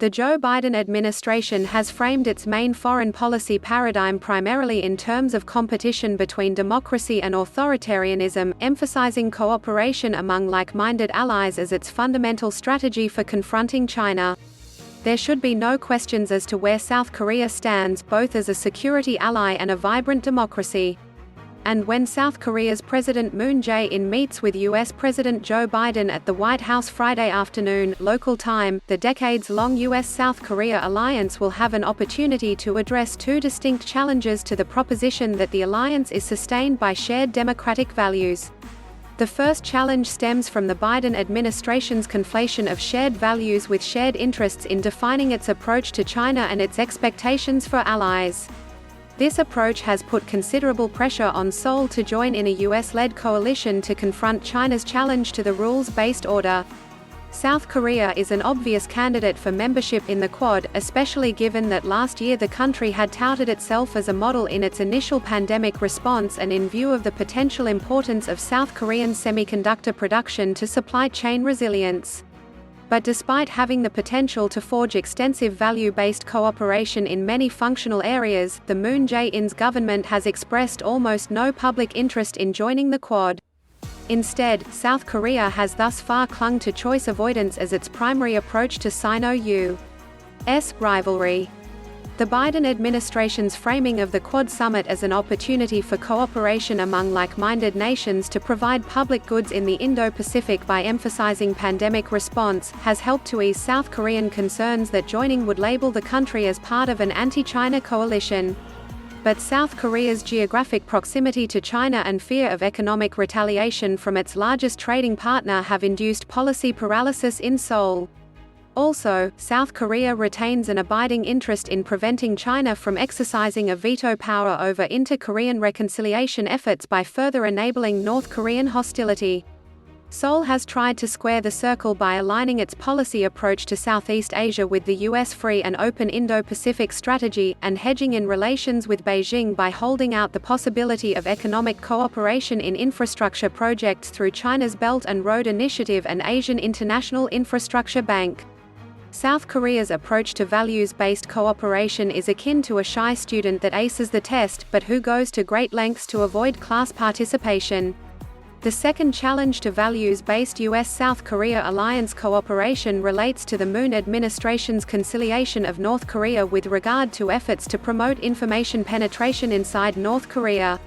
The Joe Biden administration has framed its main foreign policy paradigm primarily in terms of competition between democracy and authoritarianism, emphasizing cooperation among like-minded allies as its fundamental strategy for confronting China. There should be no questions as to where South Korea stands, both as a security ally and a vibrant democracy. And when South Korea's President Moon Jae-in meets with U.S. President Joe Biden at the White House Friday afternoon, local time, the decades-long U.S.-South Korea alliance will have an opportunity to address two distinct challenges to the proposition that the alliance is sustained by shared democratic values. The first challenge stems from the Biden administration's conflation of shared values with shared interests in defining its approach to China and its expectations for allies. This approach has put considerable pressure on Seoul to join in a US-led coalition to confront China's challenge to the rules-based order. South Korea is an obvious candidate for membership in the Quad, especially given that last year the country had touted itself as a model in its initial pandemic response and in view of the potential importance of South Korean semiconductor production to supply chain resilience. But despite having the potential to forge extensive value-based cooperation in many functional areas, the Moon Jae-in's government has expressed almost no public interest in joining the Quad. Instead, South Korea has thus far clung to choice avoidance as its primary approach to Sino-US rivalry. The Biden administration's framing of the Quad summit as an opportunity for cooperation among like-minded nations to provide public goods in the Indo-Pacific by emphasizing pandemic response, has helped to ease South Korean concerns that joining would label the country as part of an anti-China coalition. But South Korea's geographic proximity to China and fear of economic retaliation from its largest trading partner have induced policy paralysis in Seoul. Also, South Korea retains an abiding interest in preventing China from exercising a veto power over inter-Korean reconciliation efforts by further enabling North Korean hostility. Seoul has tried to square the circle by aligning its policy approach to Southeast Asia with the U.S. free and open Indo-Pacific strategy, and hedging in relations with Beijing by holding out the possibility of economic cooperation in infrastructure projects through China's Belt and Road Initiative and Asian International Infrastructure Bank. South Korea's approach to values-based cooperation is akin to a shy student that aces the test, but who goes to great lengths to avoid class participation. The second challenge to values-based US-South Korea alliance cooperation relates to the Moon administration's conciliation of North Korea with regard to efforts to promote information penetration inside North Korea.